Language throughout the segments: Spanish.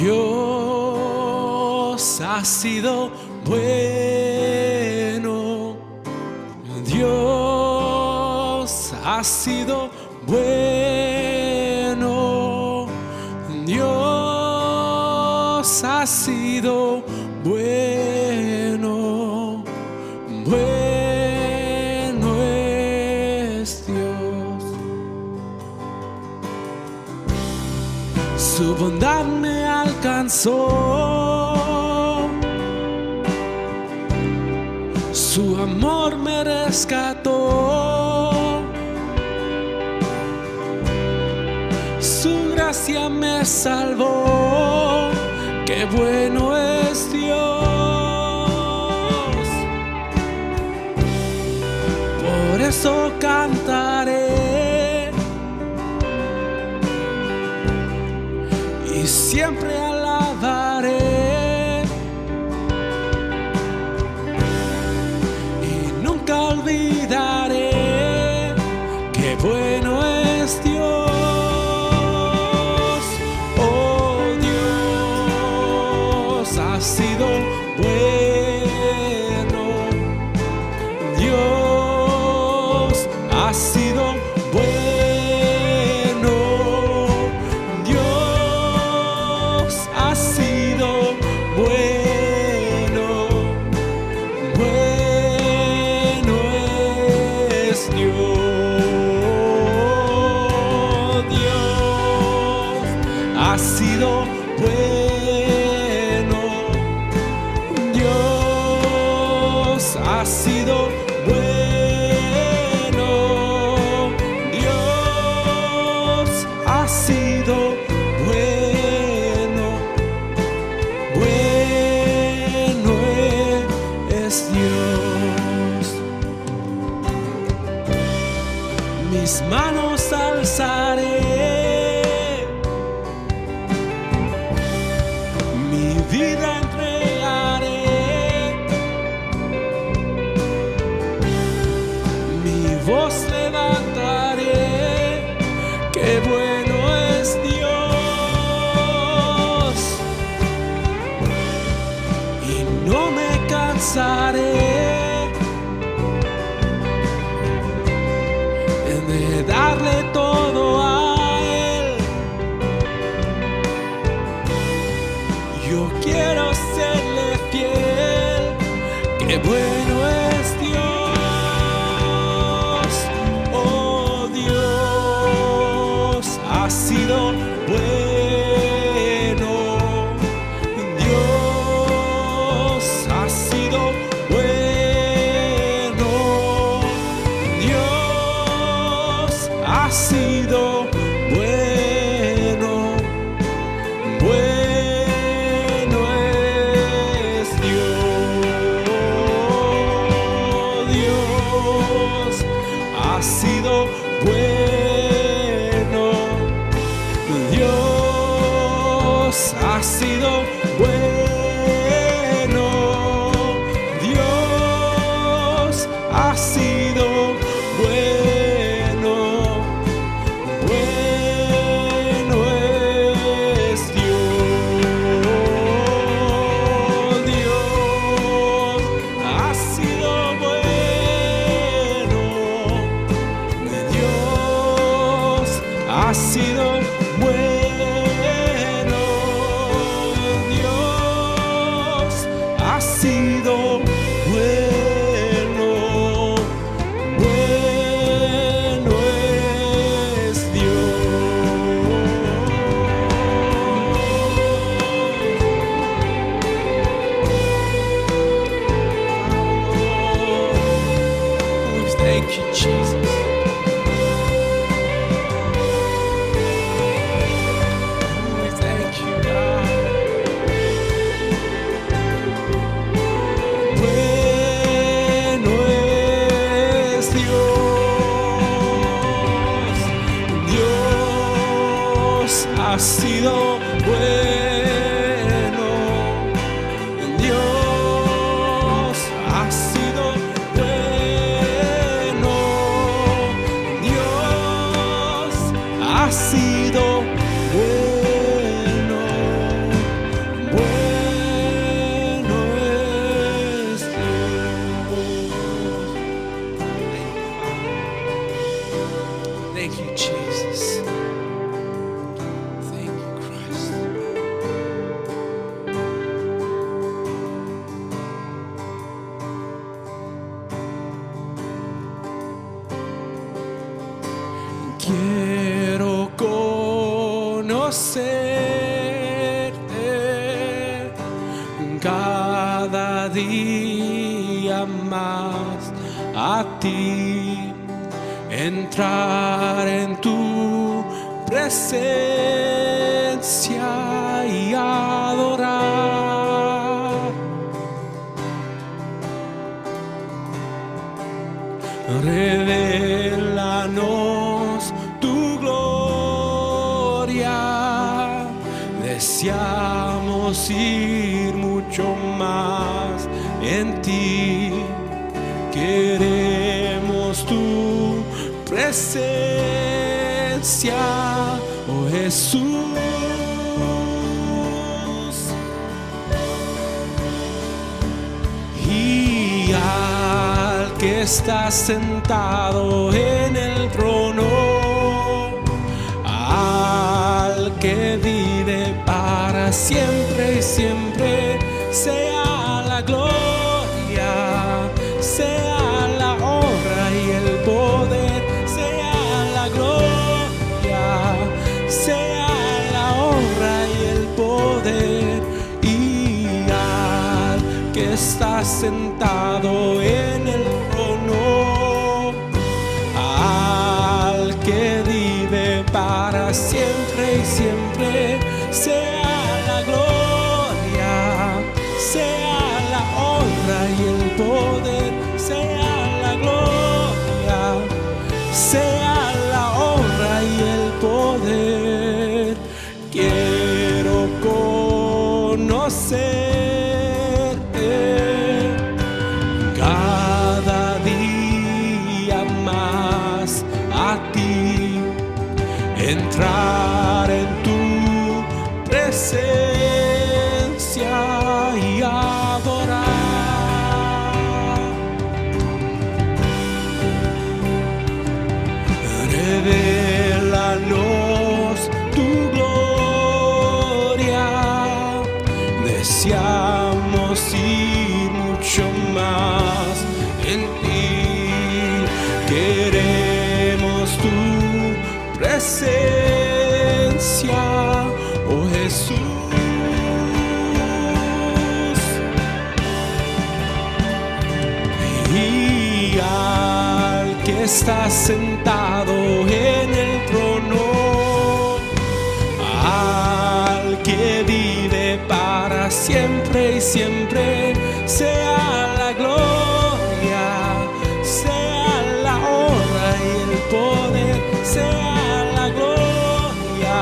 Dios ha sido bueno. Dios ha sido bueno. Dios ha sido bueno. Bueno es Dios. Su bondad me alcanzó, su amor me rescató, su gracia me salvó. Qué bueno es Dios. Por eso cantaré y siempre alabaré y nunca olvidaré qué bueno es Dios. Oh, Dios ha sido bueno. Dios ha sido bueno. Dios ha sido bueno. Bueno es Dios. Dios ha sido bueno. Dios ha sido bueno. Dios ha sido bueno. Bueno es Dios. Mis manos alzaré, mi vida entregaré, mi voz levantaré. Qué bueno es Dios. Y no me cansaré de darle todo a Él. Yo quiero serle fiel. Qué bueno es Dios. Oh, Dios ha sido bueno. Dios ha sido bueno. Dios ha sido bueno. Bueno es Dios. Dios ha sido bueno. Dios ha sido bueno. Dios ha sido bueno. Bueno es Dios. Dios ha sido bueno. Dios ha sido bueno. Dios ha sido bueno. Bueno es Dios. Thank you, Jesus. Thank you, God. Bueno es Dios. Dios ha sido bueno. Dios ha sido bueno. Dios ha sido bueno. conocerte cada día más a ti, entrar en tu presencia y adorar. Revélanos tu gloria, deseamos ir mucho más en ti, queremos tu presencia, oh Jesús. Y al que está sentado en el trono, al que vive para siempre y siempre, sea la gloria, sea la honra y el poder, sea la gloria, sea la honra y el poder. Y al que está sentado en el trono, al que vive para siempre y siempre, sea la gloria, sea la honra y el poder, sea la gloria, sea la honra y el poder. Quiero conocerte cada día más a ti, entrar en tu presencia y adorar. Revélanos tu gloria, deseamos ir mucho más en ti, queremos tu presencia, oh Jesús. Y al que está sentado en el trono, al que vive para siempre y siempre, sea la gloria, sea la honra y el poder, sea la gloria,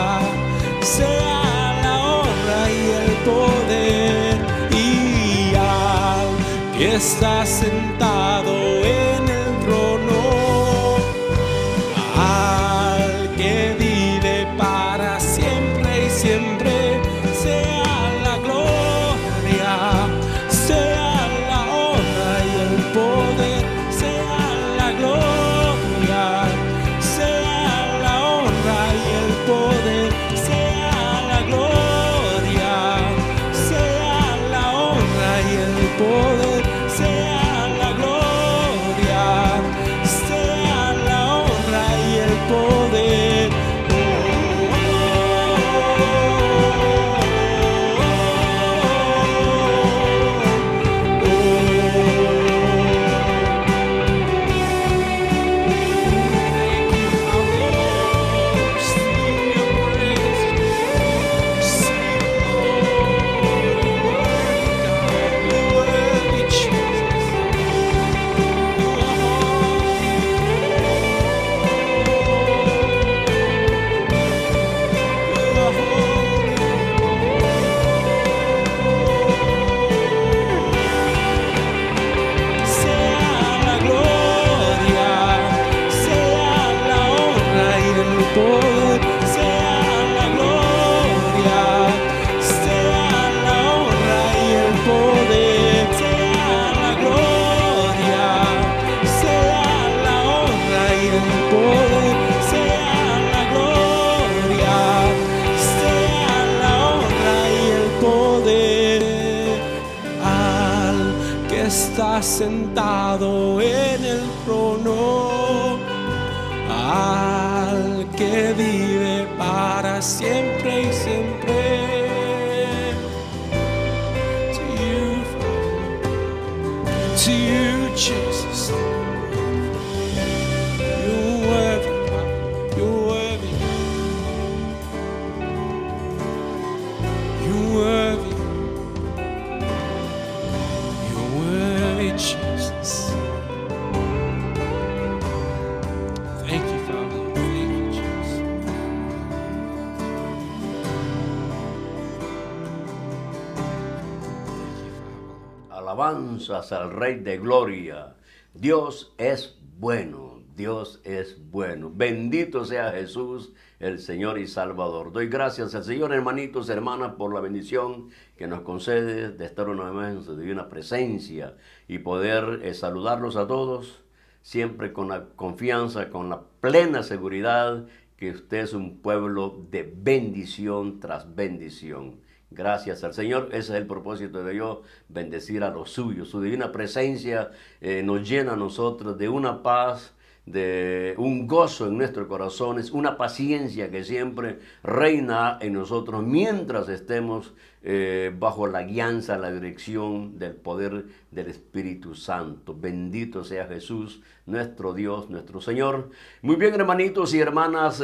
sea la honra y el poder. Y al que está sentado en el trono, al que vive para siempre y siempre, sea la gloria, sea la honra y el poder, sea la gloria, sea la honra y el poder, sea la gloria, sea la honra y el poder, sea la gloria, sea la honra y el poder. Está sentado en el trono, al que vive para para siempre y siempre. To you, Father, to you, Jesus. You're worthy, God. You're worthy. You're worthy. You're worthy, Jesus. Thank you, Father. Thank you, Jesus. Alabanzas al Rey de Gloria. Dios es bueno, Dios es bueno. Bendito sea Jesús, el Señor y Salvador. Doy gracias al Señor, hermanitos, hermanas, por la bendición que nos concede de estar una vez más en su divina presencia y poder saludarlos a todos, siempre con la confianza, con la plena seguridad que usted es un pueblo de bendición tras bendición. Gracias al Señor, ese es el propósito de Dios, bendecir a los suyos. Su divina presencia nos llena a nosotros de una paz, de un gozo en nuestros corazones, una paciencia que siempre reina en nosotros mientras estemos bajo la guianza, la dirección del poder del Espíritu Santo. Bendito sea Jesús, nuestro Dios, nuestro Señor. Muy bien, hermanitos y hermanas,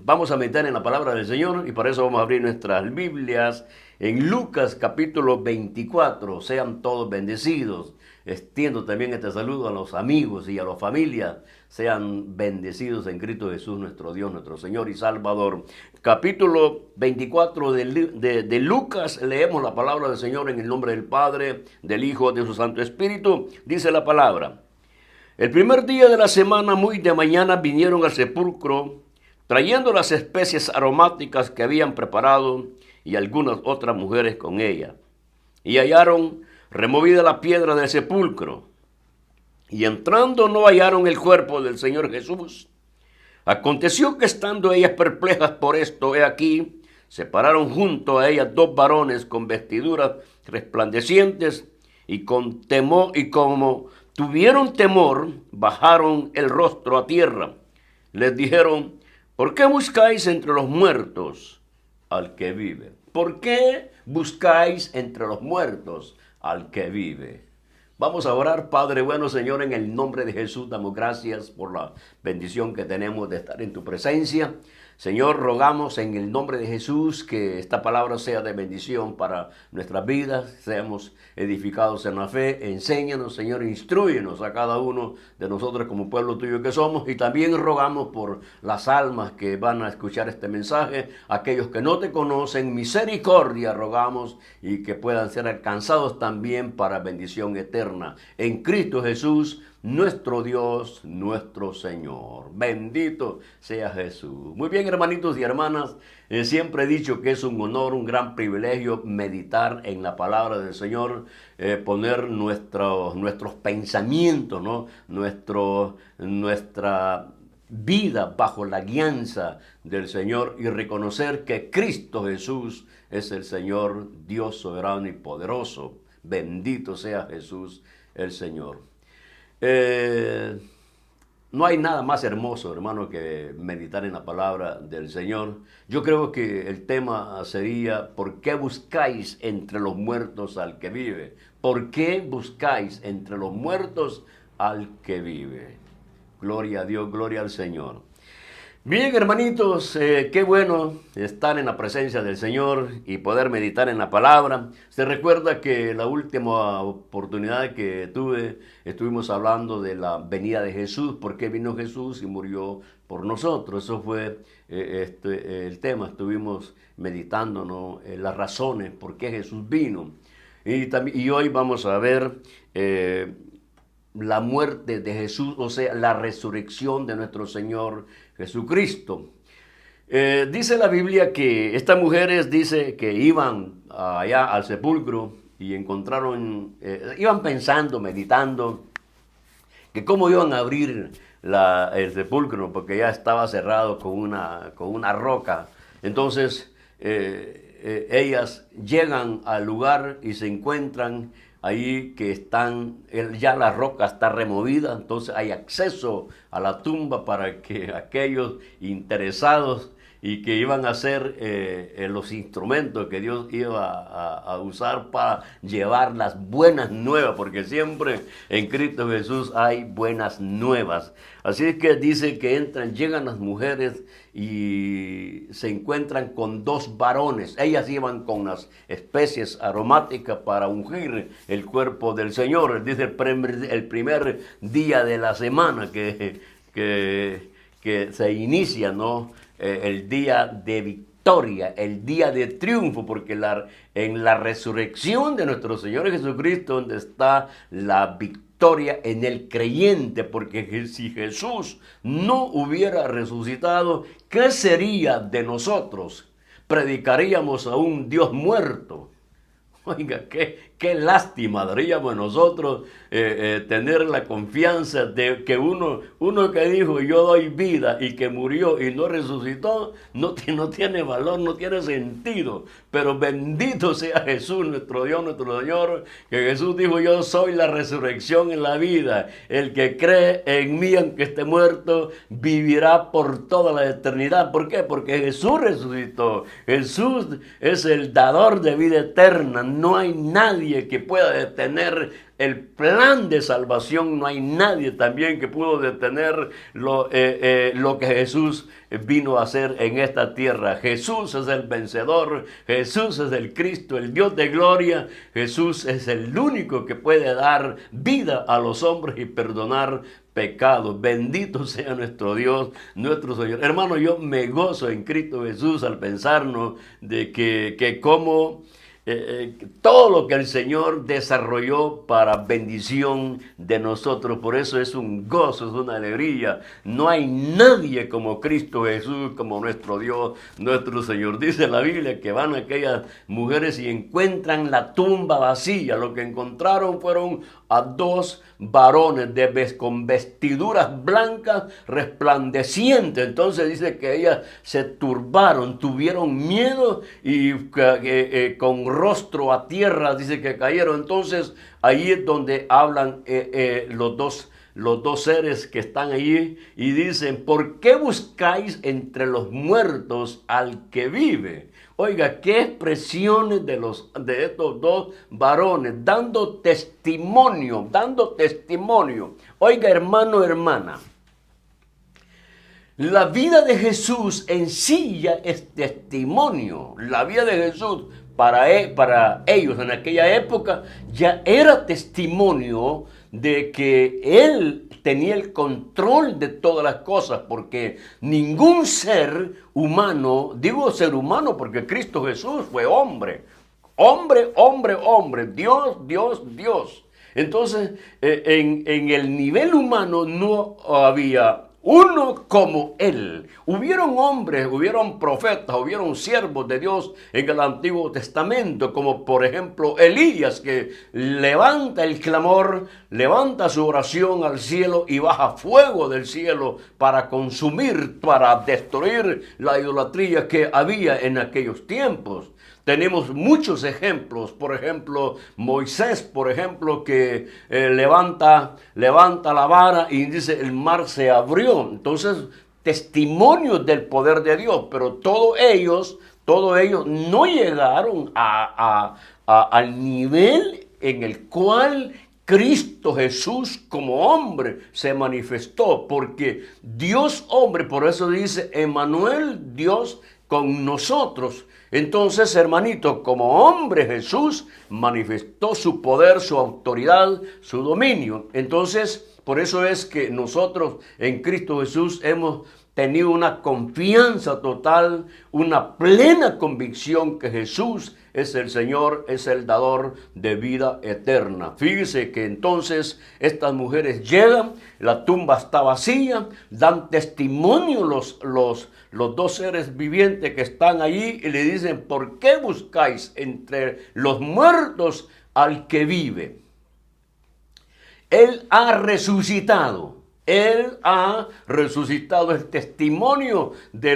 vamos a meditar en la palabra del Señor y para eso vamos a abrir nuestras Biblias en Lucas capítulo 24. Sean todos bendecidos. Extiendo también este saludo a los amigos y a las familias. Sean bendecidos en Cristo Jesús, nuestro Dios, nuestro Señor y Salvador. Capítulo 24 de Lucas, leemos la palabra del Señor en el nombre del Padre, del Hijo, de su Santo Espíritu. Dice la palabra: el primer día de la semana, muy de mañana, vinieron al sepulcro, trayendo las especies aromáticas que habían preparado y algunas otras mujeres con ella. Y hallaron removida la piedra del sepulcro, y entrando no hallaron el cuerpo del Señor Jesús. Aconteció que estando ellas perplejas por esto, he aquí, se pararon junto a ellas dos varones con vestiduras resplandecientes, y con temor, y como tuvieron temor, bajaron el rostro a tierra. Les dijeron: ¿por qué buscáis entre los muertos al que vive? ¿Por qué buscáis entre los muertos al que vive? Vamos a orar. Padre bueno, Señor, en el nombre de Jesús, damos gracias por la bendición que tenemos de estar en tu presencia. Señor, rogamos en el nombre de Jesús que esta palabra sea de bendición para nuestras vidas, seamos edificados en la fe. Enséñanos, Señor, instrúyenos a cada uno de nosotros como pueblo tuyo que somos, y también rogamos por las almas que van a escuchar este mensaje, aquellos que no te conocen, misericordia rogamos, y que puedan ser alcanzados también para bendición eterna. En Cristo Jesús, nuestro Dios, nuestro Señor. Bendito sea Jesús. Muy bien, hermanitos y hermanas, siempre he dicho que es un honor, un gran privilegio meditar en la palabra del Señor, poner nuestros pensamientos, ¿no? Nuestra vida bajo la guianza del Señor y reconocer que Cristo Jesús es el Señor, Dios soberano y poderoso. Bendito sea Jesús el Señor. No hay nada más hermoso, hermano, que meditar en la palabra del Señor. Yo creo que el tema sería: ¿por qué buscáis entre los muertos al que vive? ¿Por qué buscáis entre los muertos al que vive? Gloria a Dios, gloria al Señor. Bien, hermanitos, qué bueno estar en la presencia del Señor y poder meditar en la palabra. Se recuerda que la última oportunidad que tuve, estuvimos hablando de la venida de Jesús, por qué vino Jesús y murió por nosotros. Eso fue el tema. Estuvimos meditando, ¿no?, las razones por qué Jesús vino. Y hoy vamos a ver la muerte de Jesús, o sea, la resurrección de nuestro Señor Jesucristo. Dice la Biblia que estas mujeres, dice que iban allá al sepulcro y encontraron, iban pensando, meditando, que cómo iban a abrir el sepulcro, porque ya estaba cerrado con una roca. Entonces, ellas llegan al lugar y se encuentran ahí que ya la roca está removida, entonces hay acceso a la tumba para que aquellos interesados y que iban a ser los instrumentos que Dios iba a usar para llevar las buenas nuevas, porque siempre en Cristo Jesús hay buenas nuevas. Así es que dice que llegan las mujeres y se encuentran con dos varones. Ellas iban con las especies aromáticas para ungir el cuerpo del Señor. Dice el primer día de la semana que se inicia, ¿no? El día de victoria, el día de triunfo, porque en la resurrección de nuestro Señor Jesucristo, donde está la victoria en el creyente, porque si Jesús no hubiera resucitado, ¿qué sería de nosotros? Predicaríamos a un Dios muerto. Oiga, qué lástima daríamos nosotros tener la confianza de que uno que dijo yo doy vida y que murió y no resucitó, no tiene valor, no tiene sentido. Pero bendito sea Jesús, nuestro Dios, nuestro Señor, que Jesús dijo yo soy la resurrección en la vida. El que cree en mí, aunque esté muerto, vivirá por toda la eternidad. ¿Por qué? Porque Jesús resucitó. Jesús es el dador de vida eterna. No hay nadie que pueda detener el plan de salvación. No hay nadie también que pudo detener lo que Jesús vino a hacer en esta tierra. Jesús es el vencedor. Jesús es el Cristo, el Dios de gloria. Jesús es el único que puede dar vida a los hombres y perdonar pecados. Bendito sea nuestro Dios, nuestro Señor. Hermano, yo me gozo en Cristo Jesús al pensarnos de que como todo lo que el Señor desarrolló para bendición de nosotros. Por eso es un gozo, es una alegría. No hay nadie como Cristo Jesús, como nuestro Dios, nuestro Señor. Dice la Biblia que van aquellas mujeres y encuentran la tumba vacía. Lo que encontraron fueron a dos varones con vestiduras blancas resplandecientes. Entonces dice que ellas se turbaron, tuvieron miedo y con rostro a tierra dice que cayeron. Entonces ahí es donde hablan los dos seres que están allí y dicen, ¿por qué buscáis entre los muertos al que vive? Oiga, qué expresiones de estos dos varones, dando testimonio. Oiga, hermano, hermana, la vida de Jesús en sí ya es testimonio. La vida de Jesús para ellos en aquella época ya era testimonio de que Él tenía el control de todas las cosas, porque ningún ser humano, digo ser humano porque Cristo Jesús fue hombre, Dios. Entonces, en el nivel humano no había uno como Él. Hubieron hombres, hubieron profetas, hubieron siervos de Dios en el Antiguo Testamento, como por ejemplo Elías, que levanta el clamor, levanta su oración al cielo y baja fuego del cielo para consumir, para destruir la idolatría que había en aquellos tiempos. Tenemos muchos ejemplos, por ejemplo, Moisés, por ejemplo, que levanta la vara y dice el mar se abrió. Entonces, testimonios del poder de Dios, pero todos ellos no llegaron al nivel en el cual Cristo Jesús como hombre se manifestó, porque Dios hombre, por eso dice Emmanuel, Dios con nosotros. Entonces, hermanito, como hombre Jesús manifestó su poder, su autoridad, su dominio. Entonces, por eso es que nosotros en Cristo Jesús hemos tenido una confianza total, una plena convicción que Jesús es el Señor, es el dador de vida eterna. Fíjese que entonces estas mujeres llegan, la tumba está vacía, dan testimonio los dos seres vivientes que están allí y le dicen, ¿por qué buscáis entre los muertos al que vive? Él ha resucitado. Él ha resucitado. El testimonio de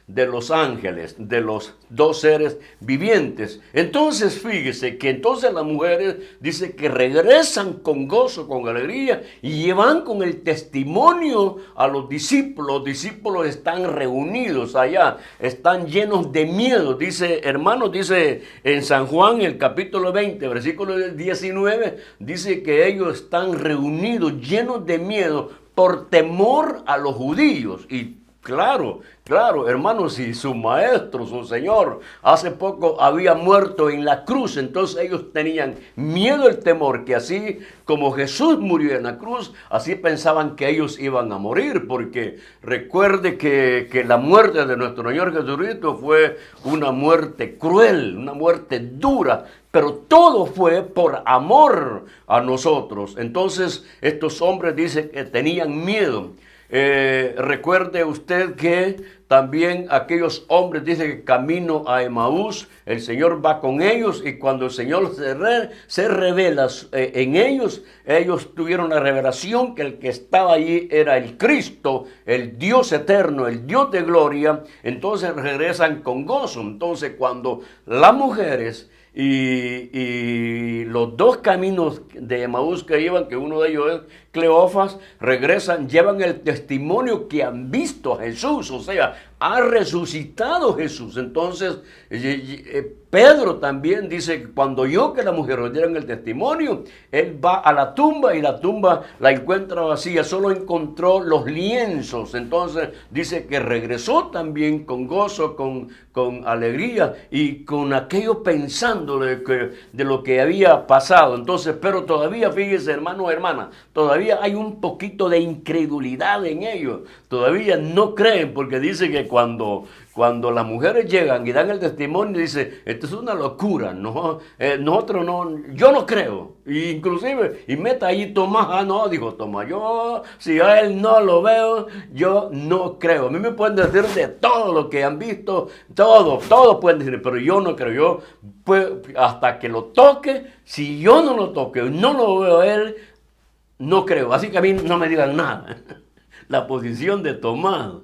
de los ángeles, de los dos seres vivientes. Entonces fíjese que entonces las mujeres dice que regresan con gozo, con alegría y llevan con el testimonio a los discípulos. Los discípulos están reunidos allá, están llenos de miedo. Dice, hermanos, dice en San Juan, el capítulo 20, versículo 19, dice que ellos están reunidos, llenos de miedo por temor a los judíos. Y claro, hermanos, si su maestro, su Señor, hace poco había muerto en la cruz, entonces ellos tenían miedo, el temor, que así como Jesús murió en la cruz, así pensaban que ellos iban a morir, porque recuerde que la muerte de nuestro Señor Jesucristo fue una muerte cruel, una muerte dura, pero todo fue por amor a nosotros. Entonces estos hombres dicen que tenían miedo. Recuerde usted que también aquellos hombres dicen que camino a Emaús, el Señor va con ellos y cuando el Señor se revela en ellos, ellos tuvieron la revelación que el que estaba allí era el Cristo, el Dios eterno, el Dios de gloria. Entonces regresan con gozo. Entonces cuando las mujeres y los dos caminos de Emaús que iban, que uno de ellos es Cleofas, regresan, llevan el testimonio que han visto a Jesús, o sea, ha resucitado Jesús. Entonces, Pedro también dice que cuando oyó que las mujeres dieron el testimonio, él va a la tumba y la tumba la encuentra vacía, solo encontró los lienzos. Entonces dice que regresó también con gozo, con alegría y con aquello pensando de lo que había pasado. Entonces, pero todavía, fíjese, hermano o hermana, todavía hay un poquito de incredulidad en ellos. Todavía no creen, porque dice que cuando las mujeres llegan y dan el testimonio, dice, esto es una locura, no, nosotros no, yo no creo. Inclusive, y meta ahí Tomás, no, dijo Tomás, yo, si a él no lo veo, yo no creo. A mí me pueden decir de todo lo que han visto, todo pueden decir, pero yo no creo. Yo, pues, hasta que lo toque, si yo no lo toque, no lo veo a él, no creo. Así que a mí no me digan nada. La posición de Tomás.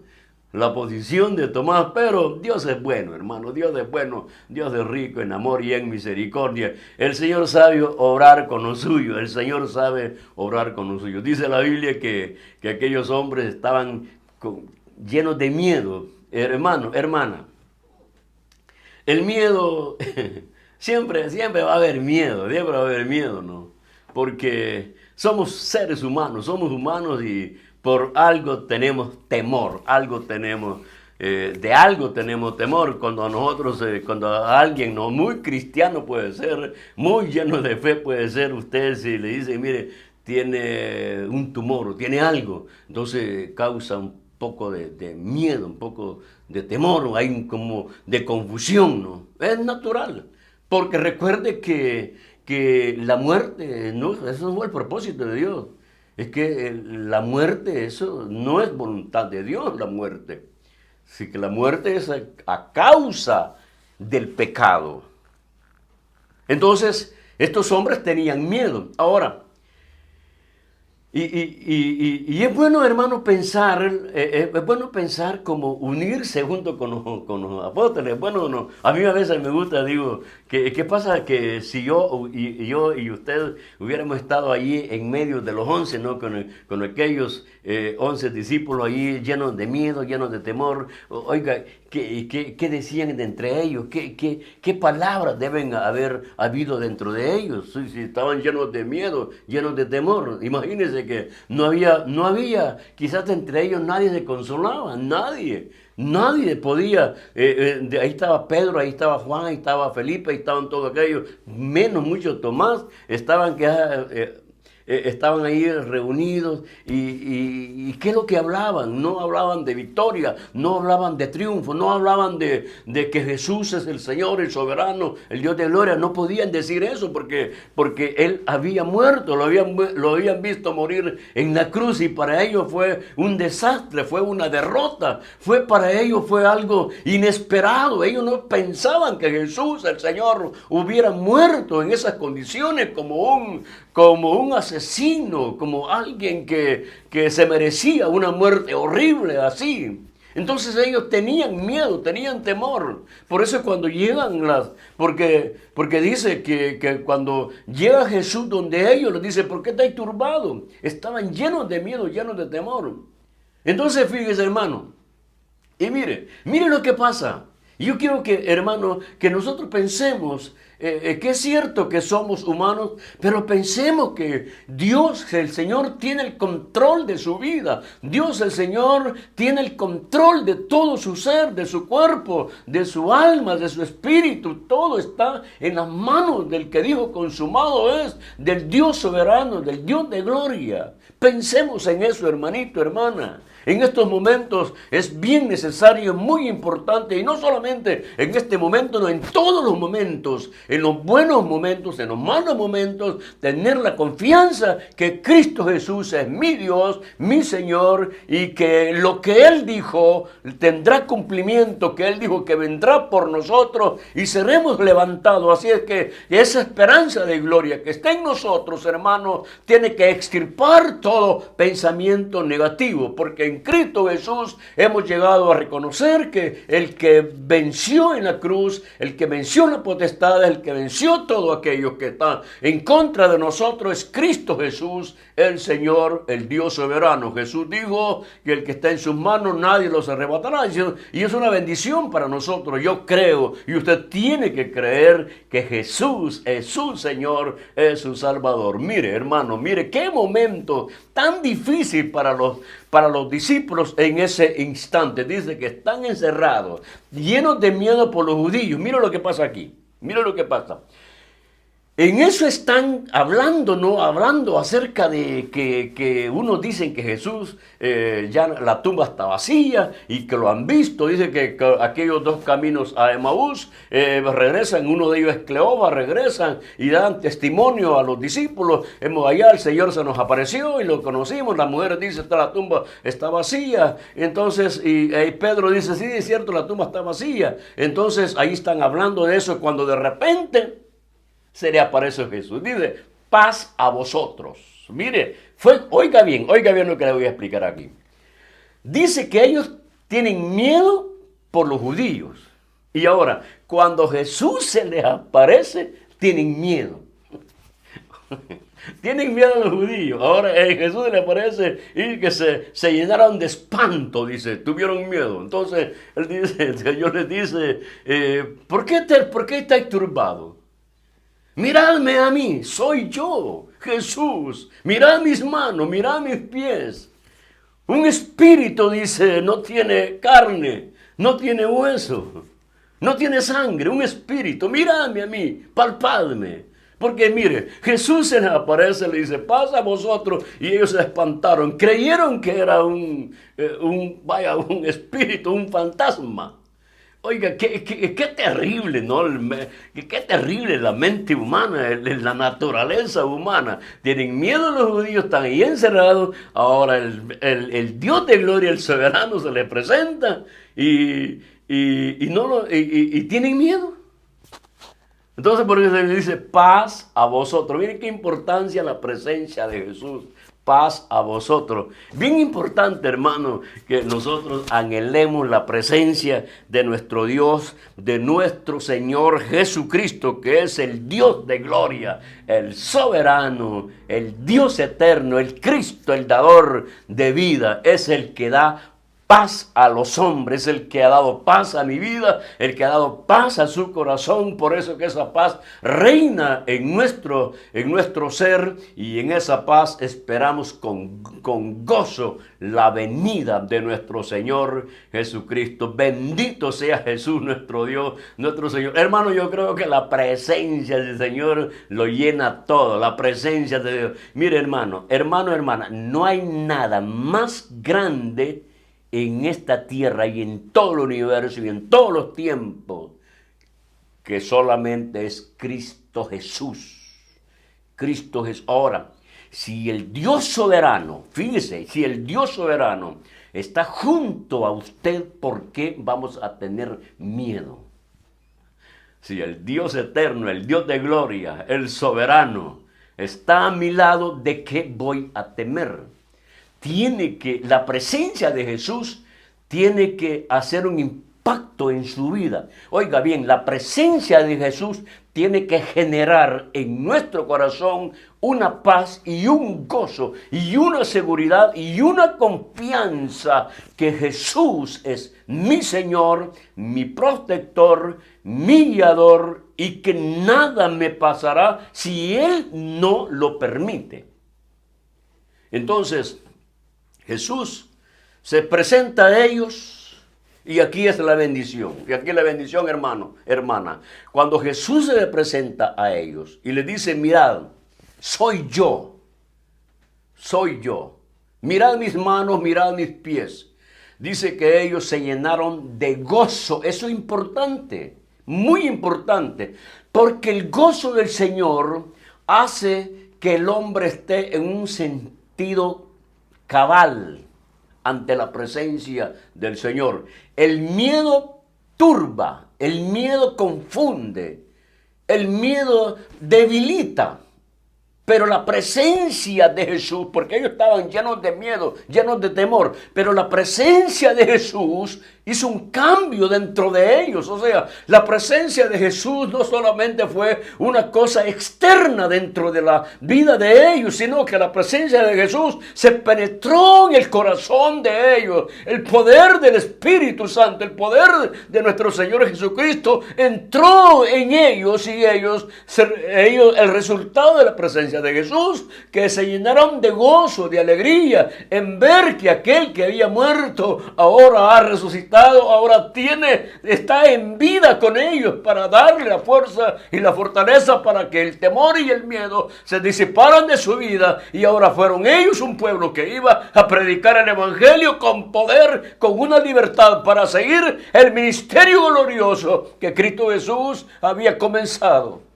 Pero Dios es bueno, hermano, Dios es bueno, Dios es rico en amor y en misericordia. El Señor sabe obrar con lo suyo, el Señor sabe obrar con lo suyo. Dice la Biblia que aquellos hombres estaban llenos de miedo. Hermano, hermana, el miedo, siempre va a haber miedo, ¿no? Porque somos seres humanos, y por algo tenemos temor, de algo tenemos temor. Cuando a nosotros, cuando a alguien no muy cristiano puede ser, muy lleno de fe puede ser, usted si le dice, mire, tiene un tumor o tiene algo, entonces causa un poco de miedo, un poco de temor, hay como de confusión, ¿no? Es natural, porque recuerde que la muerte, no, eso no fue el propósito de Dios. Es que la muerte, eso no es voluntad de Dios, la muerte. Así que la muerte es a causa del pecado. Entonces, estos hombres tenían miedo. Ahora, y es bueno, hermano, es bueno pensar como unirse junto con los apóstoles. Bueno, no, a mí a veces me gusta, digo, ¿qué pasa que si yo y usted hubiéramos estado allí en medio de los 11, ¿no? Con aquellos 11 discípulos allí llenos de miedo, llenos de temor? Oiga, ¿qué decían de entre ellos? ¿Qué palabras deben haber habido dentro de ellos? Si estaban llenos de miedo, llenos de temor. Imagínense que no había, quizás entre ellos nadie se consolaba, nadie podía, ahí estaba Pedro, ahí estaba Juan, ahí estaba Felipe, ahí estaban todos aquellos, menos mucho Tomás, estaban ahí reunidos y ¿qué es lo que hablaban? No hablaban de victoria, no hablaban de triunfo, no hablaban de que Jesús es el Señor, el soberano, el Dios de gloria. No podían decir eso porque Él había muerto, lo habían visto morir en la cruz y para ellos fue un desastre, fue una derrota, para ellos fue algo inesperado. Ellos no pensaban que Jesús, el Señor, hubiera muerto en esas condiciones como un asesino, como alguien que se merecía una muerte horrible así. Entonces ellos tenían miedo, tenían temor. Por eso cuando llegan porque dice que cuando llega Jesús donde ellos les dice, ¿por qué estáis turbados? Estaban llenos de miedo, llenos de temor. Entonces fíjese, hermano, y mire lo que pasa. Yo quiero que, hermano, que nosotros pensemos que es cierto que somos humanos, pero pensemos que Dios, el Señor, tiene el control de su vida. Dios, el Señor, tiene el control de todo su ser, de su cuerpo, de su alma, de su espíritu. Todo está en las manos del que dijo consumado es, del Dios soberano, del Dios de gloria. Pensemos en eso, hermanito, hermana. En estos momentos es bien necesario, muy importante, y no solamente en este momento, no, en todos los momentos, en los buenos momentos, en los malos momentos, tener la confianza que Cristo Jesús es mi Dios, mi Señor, y que lo que Él dijo tendrá cumplimiento, que Él dijo que vendrá por nosotros y seremos levantados. Así es que esa esperanza de gloria que está en nosotros, hermanos, tiene que extirpar todo pensamiento negativo, porque en Cristo Jesús hemos llegado a reconocer que el que venció en la cruz, el que venció la potestad, el que venció todo aquello que está en contra de nosotros es Cristo Jesús, el Señor, el Dios soberano. Jesús dijo que el que está en sus manos nadie los arrebatará, y es una bendición para nosotros. Yo creo, y usted tiene que creer que Jesús es su Señor, es su Salvador. Mire, hermano, mire qué momento tan difícil para los discípulos en ese instante. Dice que están encerrados, llenos de miedo por los judíos. Mira lo que pasa aquí. Mira lo que pasa. En eso están hablando, ¿no? Hablando acerca de que unos dicen que Jesús, ya la tumba está vacía y que lo han visto. Dice que aquellos dos caminos a Emaús regresan, uno de ellos es Cleoba, regresan y dan testimonio a los discípulos. Allá el Señor se nos apareció y lo conocimos. La mujer dice, la tumba está vacía. Entonces, y Pedro dice, sí, es cierto, la tumba está vacía. Entonces, ahí están hablando de eso cuando de repente se le aparece Jesús. Dice, paz a vosotros. Mire, oiga bien lo que le voy a explicar aquí. Dice que ellos tienen miedo por los judíos. Y ahora, cuando Jesús se les aparece, tienen miedo. Tienen miedo a los judíos. Ahora Jesús se les aparece y que se llenaron de espanto, dice, tuvieron miedo. Entonces, el Señor les dice, ¿por qué estáis turbados? Miradme a mí, soy yo, Jesús. Mirad mis manos, mirad mis pies. Un espíritu, dice, no tiene carne, no tiene hueso, no tiene sangre, un espíritu. Miradme a mí, palpadme. Porque mire, Jesús se les aparece, le dice, paz a vosotros. Y ellos se espantaron, creyeron que era un espíritu, un fantasma. Oiga, qué terrible, ¿no? Qué terrible la mente humana, la naturaleza humana. Tienen miedo los judíos, están ahí encerrados. Ahora el Dios de gloria, el soberano, se les presenta y tienen miedo. Entonces por eso se les dice paz a vosotros. Miren qué importancia la presencia de Jesús. Paz a vosotros. Bien importante, hermano, que nosotros anhelemos la presencia de nuestro Dios, de nuestro Señor Jesucristo, que es el Dios de gloria, el soberano, el Dios eterno, el Cristo, el dador de vida, es el que da paz a los hombres, el que ha dado paz a mi vida, el que ha dado paz a su corazón. Por eso que esa paz reina en nuestro ser, y en esa paz esperamos con gozo la venida de nuestro Señor Jesucristo. Bendito sea Jesús, nuestro Dios, nuestro Señor. Hermano, yo creo que la presencia del Señor lo llena todo, la presencia de Dios. Mire, hermano, hermana, no hay nada más grande en esta tierra y en todo el universo y en todos los tiempos que solamente es Cristo Jesús. Cristo Jesús. Ahora, si el Dios soberano, fíjese, si el Dios soberano está junto a usted, ¿por qué vamos a tener miedo? Si el Dios eterno, el Dios de gloria, el soberano, está a mi lado, ¿de qué voy a temer? La presencia de Jesús tiene que hacer un impacto en su vida. Oiga bien, la presencia de Jesús tiene que generar en nuestro corazón una paz y un gozo y una seguridad y una confianza que Jesús es mi Señor, mi protector, mi guiador y que nada me pasará si Él no lo permite. Entonces, Jesús se presenta a ellos. Y aquí es la bendición. Y aquí es la bendición, hermano, hermana. Cuando Jesús se le presenta a ellos y le dice, mirad, soy yo. Soy yo. Mirad mis manos, mirad mis pies. Dice que ellos se llenaron de gozo. Eso es importante, muy importante. Porque el gozo del Señor hace que el hombre esté en un sentido cabal ante la presencia del Señor. El miedo turba, el miedo confunde, el miedo debilita. Pero la presencia de Jesús, porque ellos estaban llenos de miedo, llenos de temor, pero la presencia de Jesús hizo un cambio dentro de ellos. O sea, la presencia de Jesús no solamente fue una cosa externa dentro de la vida de ellos, sino que la presencia de Jesús se penetró en el corazón de ellos. El poder del Espíritu Santo, el poder de nuestro Señor Jesucristo entró en ellos y ellos, el resultado de la presencia de Jesús, que se llenaron de gozo, de alegría, en ver que aquel que había muerto ahora ha resucitado, ahora está en vida con ellos para darle la fuerza y la fortaleza para que el temor y el miedo se disiparan de su vida y ahora fueron ellos un pueblo que iba a predicar el evangelio con poder, con una libertad para seguir el ministerio glorioso que Cristo Jesús había comenzado.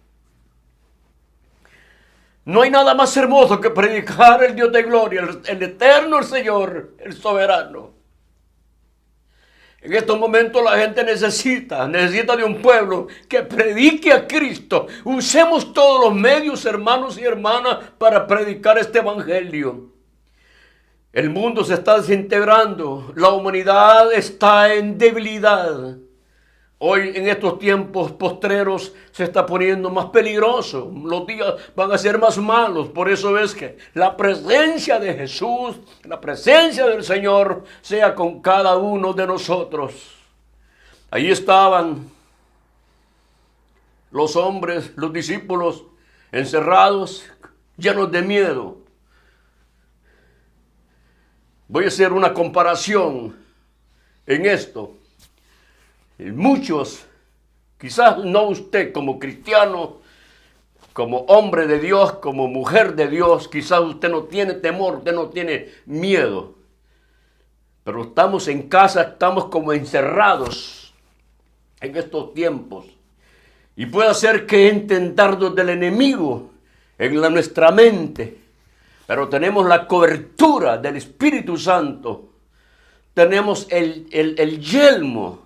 No hay nada más hermoso que predicar el Dios de gloria, el eterno, el Señor, el soberano. En estos momentos la gente necesita de un pueblo que predique a Cristo. Usemos todos los medios, hermanos y hermanas, para predicar este evangelio. El mundo se está desintegrando, la humanidad está en debilidad. Hoy en estos tiempos postreros se está poniendo más peligroso. Los días van a ser más malos. Por eso es que la presencia de Jesús, la presencia del Señor sea con cada uno de nosotros. Ahí estaban los hombres, los discípulos, encerrados, llenos de miedo. Voy a hacer una comparación en esto. Muchos, quizás no usted como cristiano, como hombre de Dios, como mujer de Dios, quizás usted no tiene temor, usted no tiene miedo. Pero estamos en casa, estamos como encerrados en estos tiempos. Y puede ser que entren dardos del enemigo en nuestra mente. Pero tenemos la cobertura del Espíritu Santo. Tenemos el yelmo.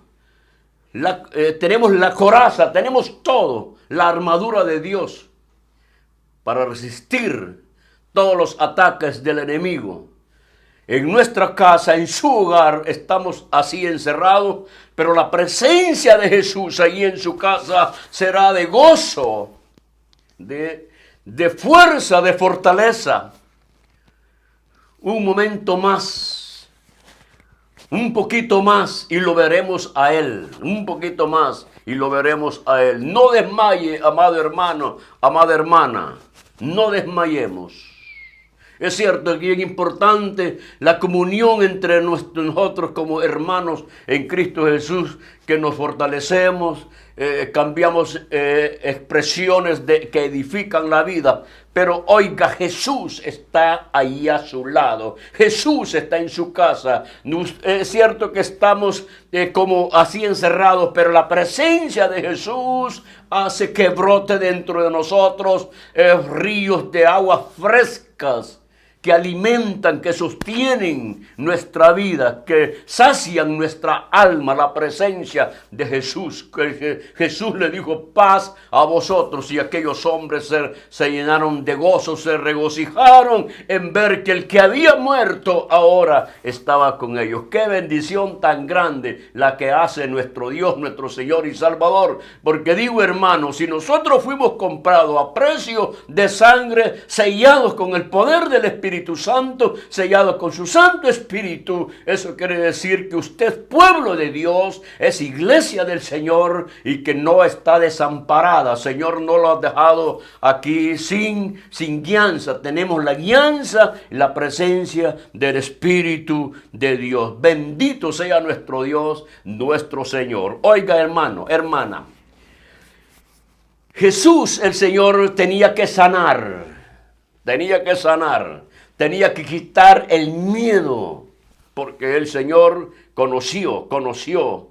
Tenemos la coraza, tenemos todo, la armadura de Dios para resistir todos los ataques del enemigo. En nuestra casa, en su hogar, estamos así encerrados, pero la presencia de Jesús ahí en su casa será de gozo, de fuerza, de fortaleza. Un momento más. Un poquito más y lo veremos a Él. Un poquito más y lo veremos a Él. No desmaye, amado hermano, amada hermana. No desmayemos. Es cierto que es importante la comunión entre nosotros como hermanos en Cristo Jesús, que nos fortalecemos, cambiamos expresiones que edifican la vida. Pero oiga, Jesús está ahí a su lado. Jesús está en su casa. Es cierto que estamos como así encerrados, pero la presencia de Jesús hace que brote dentro de nosotros ríos de aguas frescas que alimentan, que sostienen nuestra vida, que sacian nuestra alma, la presencia de Jesús. Que Jesús le dijo paz a vosotros, y aquellos hombres se llenaron de gozo, se regocijaron en ver que el que había muerto ahora estaba con ellos. Qué bendición tan grande la que hace nuestro Dios, nuestro Señor y Salvador. Porque digo, hermanos, si nosotros fuimos comprados a precio de sangre, sellados con el poder del Espíritu Santo, sellados con su Santo Espíritu, eso quiere decir que usted es pueblo de Dios, es iglesia del Señor y que no está desamparada. Señor no lo ha dejado aquí sin guianza. Tenemos la guianza y la presencia del Espíritu de Dios. Bendito sea nuestro Dios, nuestro Señor. Oiga, hermano, hermana, Jesús, el Señor, tenía que sanar, tenía que quitar el miedo, porque el Señor conoció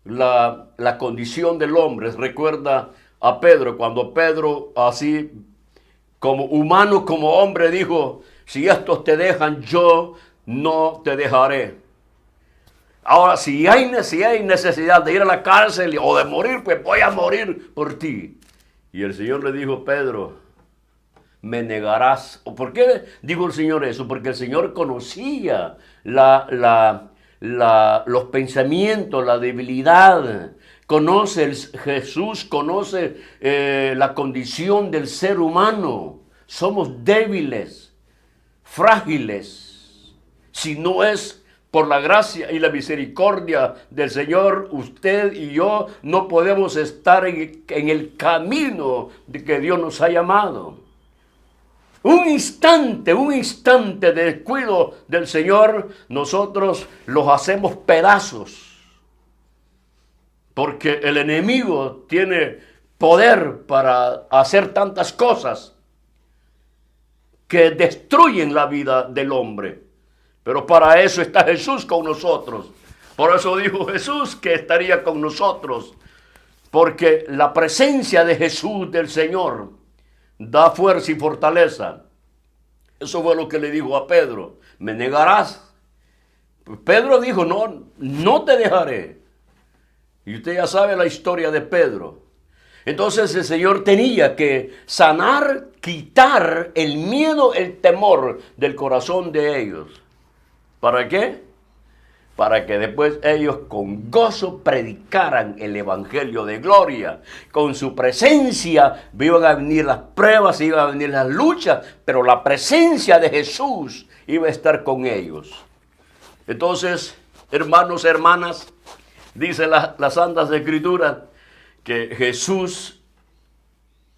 la condición del hombre. Recuerda a Pedro, cuando Pedro, así como humano, como hombre, dijo, si estos te dejan, yo no te dejaré. Ahora, si hay necesidad de ir a la cárcel o de morir, pues voy a morir por ti. Y el Señor le dijo, Pedro, me negarás. ¿Por qué dijo el Señor eso? Porque el Señor conocía los pensamientos, la debilidad. Jesús conoce la condición del ser humano. Somos débiles, frágiles. Si no es por la gracia y la misericordia del Señor, usted y yo no podemos estar en el camino de que Dios nos ha llamado. Un instante de descuido del Señor, nosotros los hacemos pedazos. Porque el enemigo tiene poder para hacer tantas cosas que destruyen la vida del hombre. Pero para eso está Jesús con nosotros. Por eso dijo Jesús que estaría con nosotros. Porque la presencia de Jesús, del Señor, da fuerza y fortaleza. Eso fue lo que le dijo a Pedro. ¿Me negarás? Pues Pedro dijo, no te dejaré. Y usted ya sabe la historia de Pedro. Entonces el Señor tenía que sanar, quitar el miedo, el temor del corazón de ellos. ¿Para qué? Para que después ellos con gozo predicaran el evangelio de gloria. Con su presencia iban a venir las pruebas, iban a venir las luchas, pero la presencia de Jesús iba a estar con ellos. Entonces, hermanos, hermanas, dice las Santas Escrituras que Jesús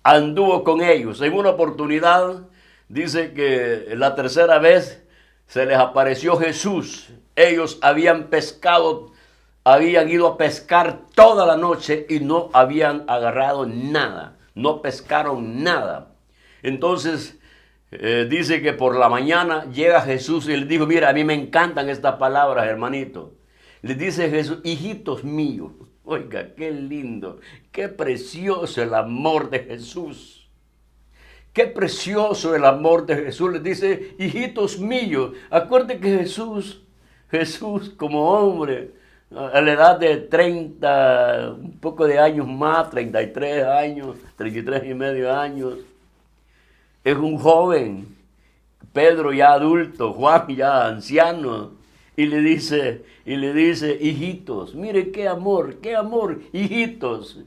anduvo con ellos. En una oportunidad dice que la tercera vez se les apareció Jesús. Ellos habían ido a pescar toda la noche y no habían agarrado nada, no pescaron nada. Entonces dice que por la mañana llega Jesús y les dijo, mira, a mí me encantan estas palabras, hermanito. Les dice Jesús, hijitos míos. Oiga, qué lindo, qué precioso el amor de Jesús. Qué precioso el amor de Jesús. Les dice, hijitos míos. Acuérdense que Jesús como hombre, a la edad de 30, un poco de años más, 33 años, 33 y medio años, es un joven. Pedro ya adulto, Juan ya anciano. Y le dice, hijitos, mire qué amor, hijitos.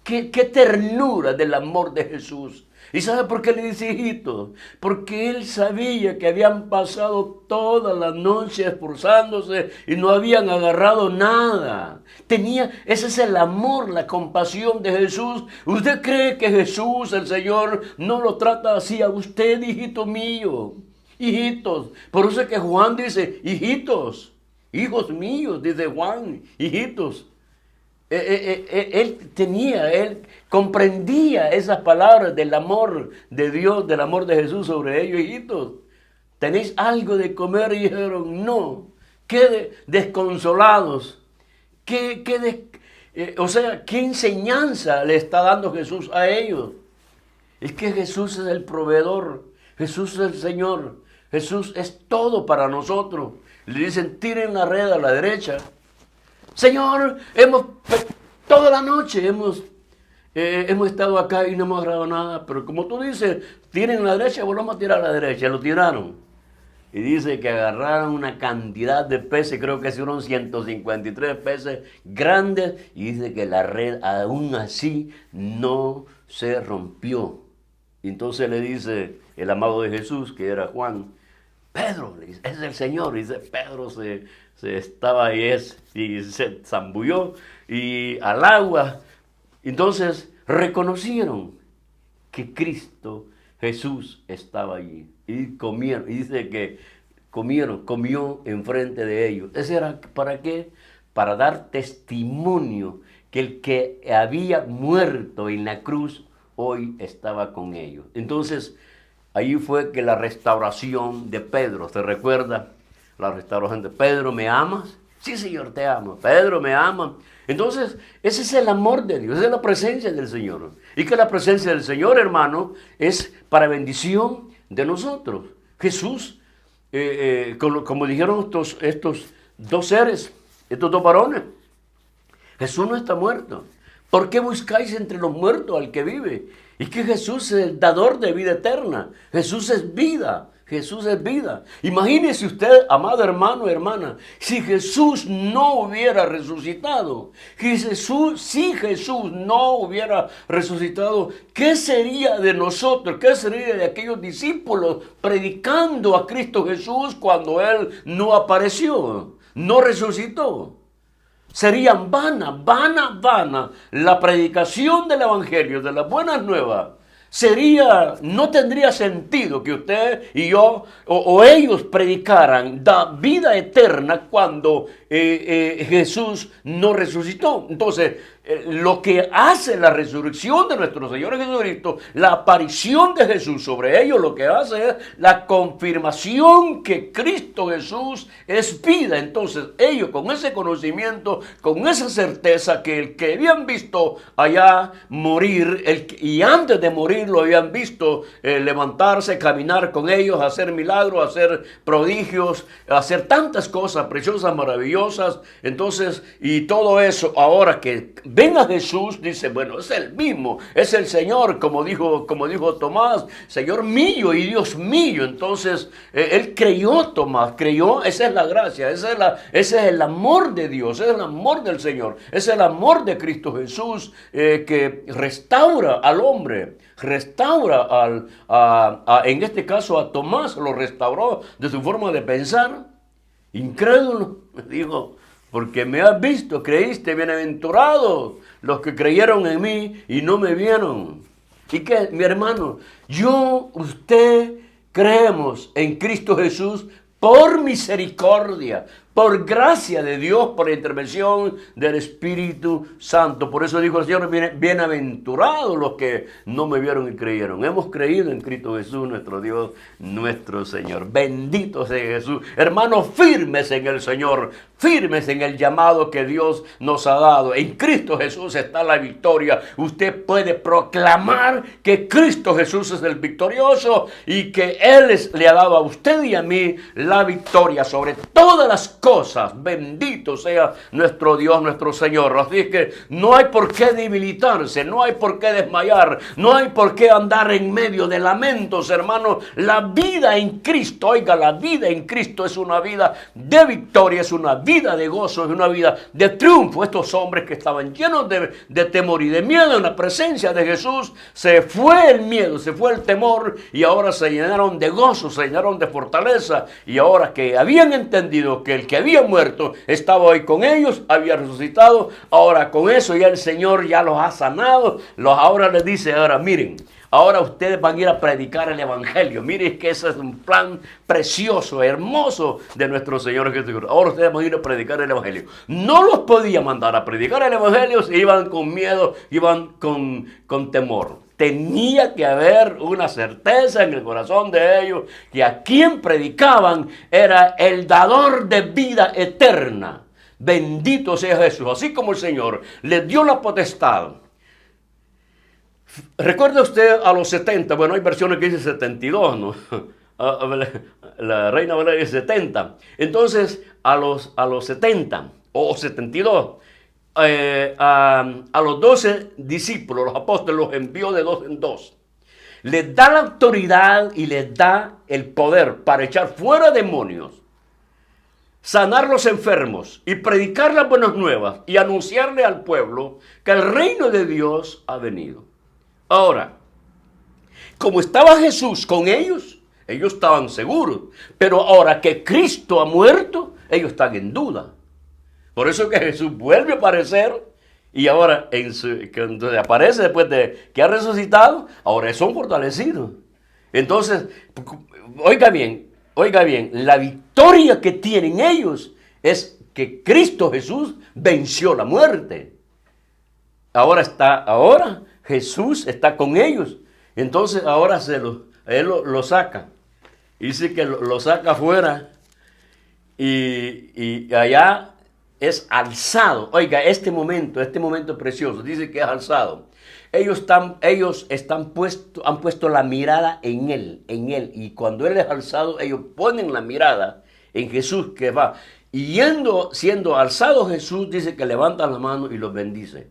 Qué ternura del amor de Jesús. ¿Y sabe por qué le dice hijitos? Porque él sabía que habían pasado toda la noche esforzándose y no habían agarrado nada. Ese es el amor, la compasión de Jesús. ¿Usted cree que Jesús, el Señor, no lo trata así a usted, hijito mío? Hijitos. Por eso es que Juan dice, hijitos, hijos míos, dice Juan, hijitos. Él comprendía esas palabras del amor de Dios, del amor de Jesús sobre ellos. Hijitos, ¿tenéis algo de comer? Y dijeron, no. Qué desconsolados. ¿Qué enseñanza le está dando Jesús a ellos? Es que Jesús es el proveedor. Jesús es el Señor. Jesús es todo para nosotros. Le dicen, tiren la red a la derecha. Señor, toda la noche hemos estado acá y no hemos agarrado nada. Pero como tú dices, tiren a la derecha, volvamos a tirar a la derecha. Lo tiraron. Y dice que agarraron una cantidad de peces, creo que fueron 153 peces grandes. Y dice que la red aún así no se rompió. Y entonces le dice el amado de Jesús, que era Juan, Pedro, le dice, es el Señor. Y dice, Pedro se estaba ahí y se zambulló y al agua. Entonces reconocieron que Cristo Jesús estaba allí. Y comieron. Y dice que comió enfrente de ellos. ¿Eso era para qué? Para dar testimonio que el que había muerto en la cruz hoy estaba con ellos. Entonces, ahí fue que la restauración de Pedro, ¿se recuerda? La restauración de Pedro, ¿me amas? Sí, Señor, te amo. Pedro, ¿me ama? Entonces, ese es el amor de Dios, esa es la presencia del Señor. Y que la presencia del Señor, hermano, es para bendición de nosotros. Jesús, como dijeron estos dos seres, estos dos varones, Jesús no está muerto. ¿Por qué buscáis entre los muertos al que vive? Y que Jesús es el dador de vida eterna. Jesús es vida. Jesús es vida. Imagínese usted, amado hermano, hermana, si Jesús no hubiera resucitado, si Jesús no hubiera resucitado, ¿qué sería de nosotros? ¿Qué sería de aquellos discípulos predicando a Cristo Jesús cuando Él no apareció, no resucitó? Serían vana la predicación del Evangelio, de las buenas nuevas. No tendría sentido que usted y yo o ellos predicaran la vida eterna cuando Jesús no resucitó. Entonces, lo que hace la resurrección de nuestro Señor Jesucristo, la aparición de Jesús sobre ellos, lo que hace es la confirmación que Cristo Jesús es vida. Entonces, ellos con ese conocimiento, con esa certeza que el que habían visto allá morir, y antes de morir lo habían visto levantarse, caminar con ellos, hacer milagros, hacer prodigios, hacer tantas cosas preciosas, maravillosas. Entonces, y todo eso, ahora que ven a Jesús, dice, bueno, es el mismo, es el Señor, como dijo Tomás, Señor mío y Dios mío. Entonces, él creyó, Tomás, creyó. Esa es la gracia, ese es el amor de Dios, ese es el amor del Señor, ese es el amor de Cristo Jesús, que restaura al hombre, restaura en este caso a Tomás, lo restauró de su forma de pensar. Incrédulo, dijo, porque me has visto, creíste, bienaventurados los que creyeron en mí y no me vieron. ¿Y qué, mi hermano? Usted creemos en Cristo Jesús por misericordia, por gracia de Dios, por la intervención del Espíritu Santo. Por eso dijo el Señor, bienaventurados los que no me vieron y creyeron. Hemos creído en Cristo Jesús, nuestro Dios, nuestro Señor. Bendito sea Jesús. Hermanos, firmes en el Señor, firmes en el llamado que Dios nos ha dado. En Cristo Jesús está la victoria. Usted puede proclamar que Cristo Jesús es el victorioso y que Él le ha dado a usted y a mí la victoria sobre todas las cosas. Bendito sea nuestro Dios, nuestro Señor. Así es que no hay por qué debilitarse, no hay por qué desmayar, no hay por qué andar en medio de lamentos, hermanos. La vida en Cristo, oiga, la vida en Cristo es una vida de victoria, es una vida de gozo, es una vida de triunfo. Estos hombres que estaban llenos de temor y de miedo en la presencia de Jesús, se fue el miedo, se fue el temor y ahora se llenaron de gozo, se llenaron de fortaleza. Y ahora que habían entendido que el que había muerto estaba hoy con ellos, había resucitado, ahora con eso ya el Señor ya los ha sanado. Ahora les dice, ahora miren, ahora ustedes van a ir a predicar el Evangelio. Miren que ese es un plan precioso, hermoso de nuestro Señor Jesucristo. Ahora ustedes van a ir a predicar el Evangelio. No los podía mandar a predicar el Evangelio si iban con miedo, iban con temor. Tenía que haber una certeza en el corazón de ellos que a quien predicaban era el dador de vida eterna. Bendito sea Jesús. Así como el Señor les dio la potestad ¿Recuerda usted a los 70? Bueno, hay versiones que dicen 72, ¿no? La Reina Valera dice 70. Entonces, a los 70 o 72, a los 12 discípulos, los apóstoles, los envió de dos en dos. Les da la autoridad y les da el poder para echar fuera demonios, sanar los enfermos y predicar las buenas nuevas y anunciarle al pueblo que el reino de Dios ha venido. Ahora, como estaba Jesús con ellos estaban seguros. Pero ahora que Cristo ha muerto, ellos están en duda. Por eso que Jesús vuelve a aparecer y ahora cuando aparece después de que ha resucitado, ahora son fortalecidos. Entonces, oiga bien, la victoria que tienen ellos es que Cristo Jesús venció la muerte. Ahora Jesús está con ellos. Entonces ahora él lo saca. Dice que lo saca afuera y allá es alzado. Oiga, este momento precioso, dice que es alzado. Ellos han puesto la mirada en él. Y cuando él es alzado, ellos ponen la mirada en Jesús que va. Y siendo alzado Jesús, dice que levanta la mano y los bendice.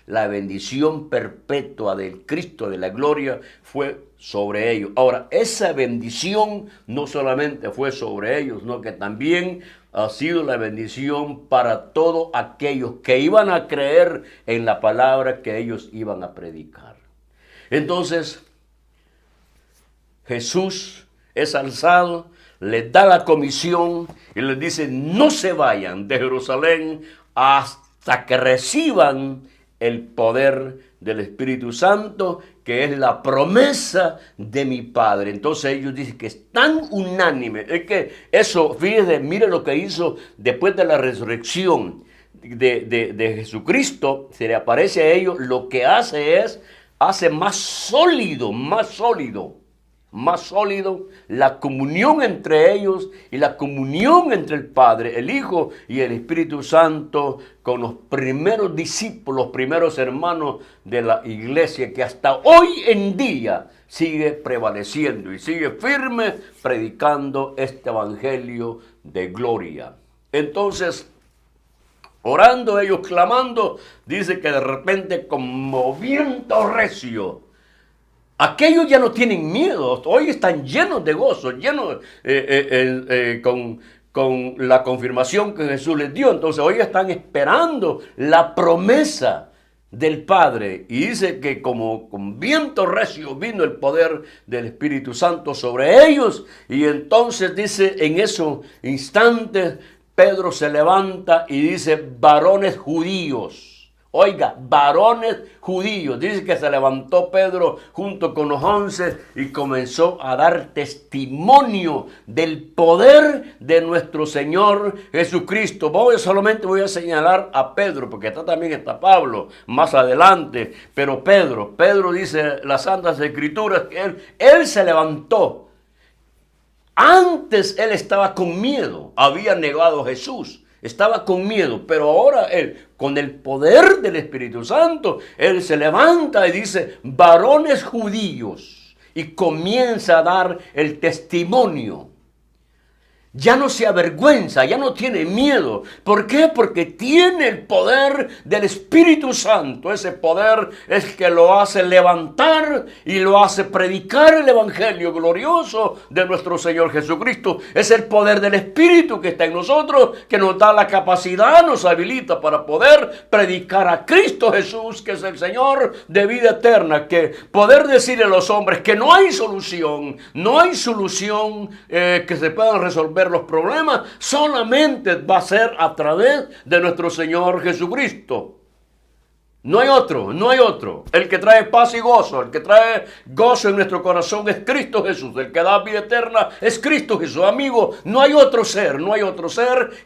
La bendición perpetua del Cristo de la gloria fue sobre ellos. Ahora, esa bendición no solamente fue sobre ellos, sino que también ha sido la bendición para todos aquellos que iban a creer en la palabra que ellos iban a predicar. Entonces, Jesús es alzado, les da la comisión y les dice: no se vayan de Jerusalén hasta que reciban el poder del Espíritu Santo, que es la promesa de mi Padre. Entonces ellos dicen que es tan unánime. Es que eso, fíjense, mire lo que hizo después de la resurrección de Jesucristo. Se le aparece a ellos, lo que hace más sólido la comunión entre ellos y la comunión entre el Padre, el Hijo y el Espíritu Santo con los primeros discípulos, los primeros hermanos de la iglesia, que hasta hoy en día sigue prevaleciendo y sigue firme predicando este evangelio de gloria. Entonces, orando ellos, clamando, dice que de repente como viento recio, aquellos ya no tienen miedo, hoy están llenos de gozo, llenos con la confirmación que Jesús les dio. Entonces hoy están esperando la promesa del Padre. Y dice que como con viento recio vino el poder del Espíritu Santo sobre ellos. Y entonces dice, en esos instantes Pedro se levanta y dice: varones judíos. Oiga, varones judíos. Dice que se levantó Pedro junto con los 11 y comenzó a dar testimonio del poder de nuestro Señor Jesucristo. Solamente voy a señalar a Pedro, porque también está Pablo más adelante. Pero Pedro dice las Santas Escrituras que él se levantó. Antes él estaba con miedo, había negado a Jesús. Estaba con miedo, pero ahora él, con el poder del Espíritu Santo, él se levanta y dice: varones judíos, y comienza a dar el testimonio. Ya no se avergüenza, ya no tiene miedo. ¿Por qué? Porque tiene el poder del Espíritu Santo. Ese poder es que lo hace levantar y lo hace predicar el evangelio glorioso de nuestro Señor Jesucristo. Es el poder del Espíritu que está en nosotros, que nos da la capacidad, nos habilita para poder predicar a Cristo Jesús, que es el Señor de vida eterna. Que poder decirle a los hombres que no hay solución que se puedan resolver los problemas, solamente va a ser a través de nuestro Señor Jesucristo. No hay otro. El que trae paz y gozo, el que trae gozo en nuestro corazón es Cristo Jesús. El que da vida eterna es Cristo Jesús. Amigo, no hay otro ser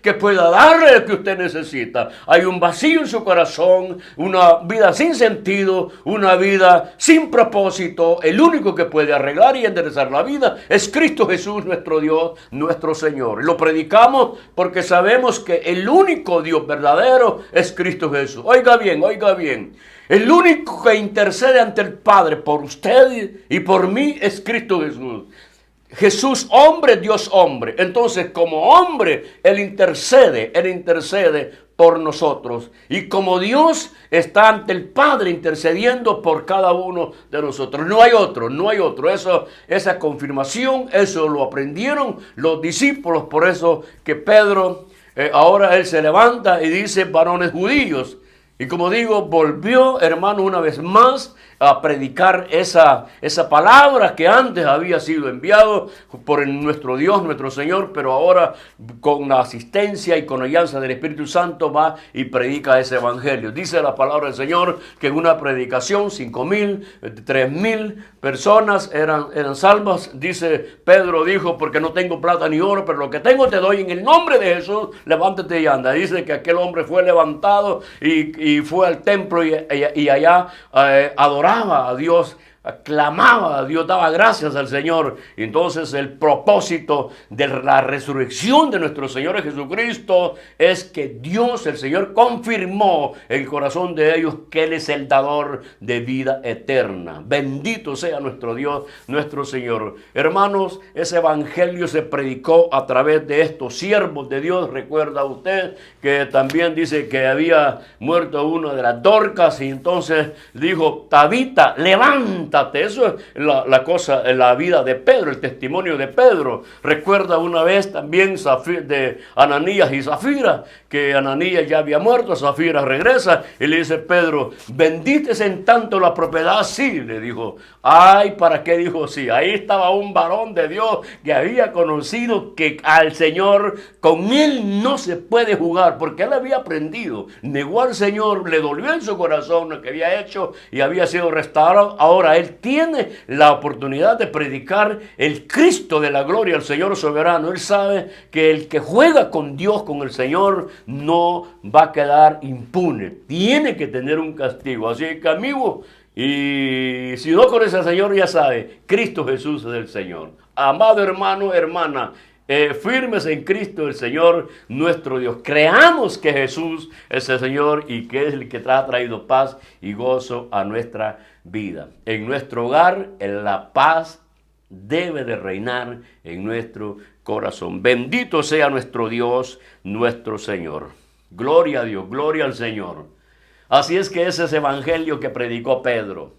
que pueda darle lo que usted necesita. Hay un vacío en su corazón, una vida sin sentido, una vida sin propósito. El único que puede arreglar y enderezar la vida es Cristo Jesús, nuestro Dios, nuestro Señor. Y lo predicamos porque sabemos que el único Dios verdadero es Cristo Jesús. Oiga bien. El único que intercede ante el Padre por usted y por mí es Cristo Jesús. Jesús hombre, Dios hombre. Entonces, como hombre, Él intercede por nosotros. Y como Dios está ante el Padre intercediendo por cada uno de nosotros. No hay otro. Esa confirmación, eso lo aprendieron los discípulos. Por eso que Pedro, ahora él se levanta y dice, varones judíos. Y como digo, volvió, hermano, una vez más a predicar esa palabra que antes había sido enviado por nuestro Dios, nuestro Señor, pero ahora con la asistencia y con la alianza del Espíritu Santo va y predica ese evangelio. Dice la palabra del Señor que en una predicación 5,000, 3,000 personas eran salvas. Dice Pedro, dijo, porque no tengo plata ni oro, pero lo que tengo te doy en el nombre de Jesús, levántate y anda. Dice que aquel hombre fue levantado y fue al templo y allá adoraba a Dios, clamaba a Dios, daba gracias al Señor. Y entonces el propósito de la resurrección de nuestro Señor Jesucristo es que Dios, el Señor, confirmó en el corazón de ellos que Él es el dador de vida eterna. Bendito sea nuestro Dios, nuestro Señor. Hermanos, ese evangelio se predicó a través de estos siervos de Dios. Recuerda usted que también dice que había muerto una de las Dorcas y entonces dijo, Tabita, levántate. Eso es la vida de Pedro, el testimonio de Pedro. Recuerda una vez también de Ananías y Zafira, que Ananías ya había muerto, Zafira regresa y le dice Pedro, ¿vendiste en tanto la propiedad? Sí, le dijo. Ay, ¿para qué? Dijo, sí. Ahí estaba un varón de Dios que había conocido que al Señor, con él no se puede jugar, porque él había aprendido. Negó al Señor, le dolió en su corazón lo que había hecho y había sido restaurado. Ahora él tiene la oportunidad de predicar el Cristo de la gloria, el Señor soberano. Él sabe que el que juega con Dios, con el Señor, no va a quedar impune. Tiene que tener un castigo. Así que, amigo, y si no conoce al Señor, ya sabe, Cristo Jesús es el Señor. Amado hermano, hermana, firmes en Cristo el Señor nuestro Dios. Creamos que Jesús es el Señor y que es el que ha traído paz y gozo a nuestra vida. En nuestro hogar, la paz debe de reinar en nuestro corazón. Bendito sea nuestro Dios, nuestro Señor. Gloria a Dios, gloria al Señor. Así es que ese es el evangelio que predicó Pedro,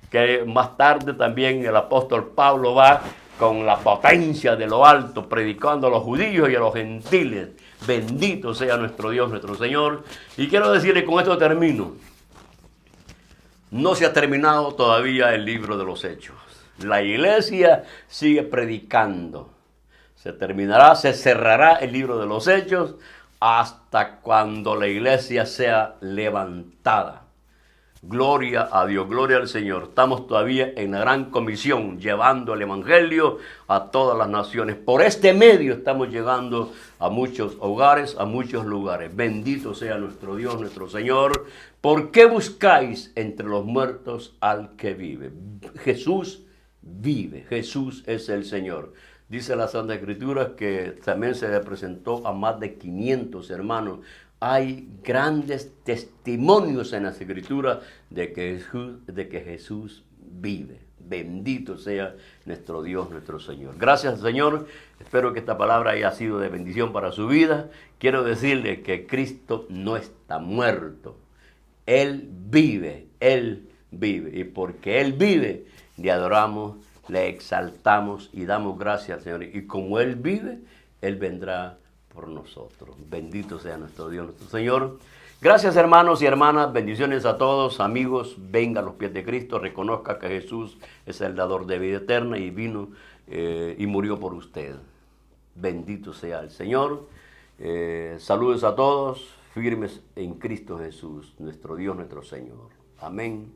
que más tarde también el apóstol Pablo va con la potencia de lo alto, predicando a los judíos y a los gentiles. Bendito sea nuestro Dios, nuestro Señor. Y quiero decirle, con esto termino, no se ha terminado todavía el libro de los Hechos. La iglesia sigue predicando. Se cerrará el libro de los Hechos hasta cuando la iglesia sea levantada. Gloria a Dios, gloria al Señor. Estamos todavía en la gran comisión, llevando el evangelio a todas las naciones. Por este medio estamos llegando a muchos hogares, a muchos lugares. Bendito sea nuestro Dios, nuestro Señor. ¿Por qué buscáis entre los muertos al que vive? Jesús vive, Jesús es el Señor. Dice la Santa Escritura que también se le presentó a más de 500 hermanos. Hay grandes testimonios en las Escrituras de que Jesús vive. Bendito sea nuestro Dios, nuestro Señor. Gracias, Señor. Espero que esta palabra haya sido de bendición para su vida. Quiero decirle que Cristo no está muerto. Él vive, Él vive. Y porque Él vive, le adoramos, le exaltamos y damos gracias al Señor. Y como Él vive, Él vendrá por nosotros. Bendito sea nuestro Dios, nuestro Señor. Gracias, hermanos y hermanas. Bendiciones a todos, amigos. Venga a los pies de Cristo. Reconozca que Jesús es el dador de vida eterna y vino y murió por usted. Bendito sea el Señor. Saludos a todos, firmes en Cristo Jesús, nuestro Dios, nuestro Señor. Amén.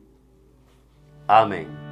Amén.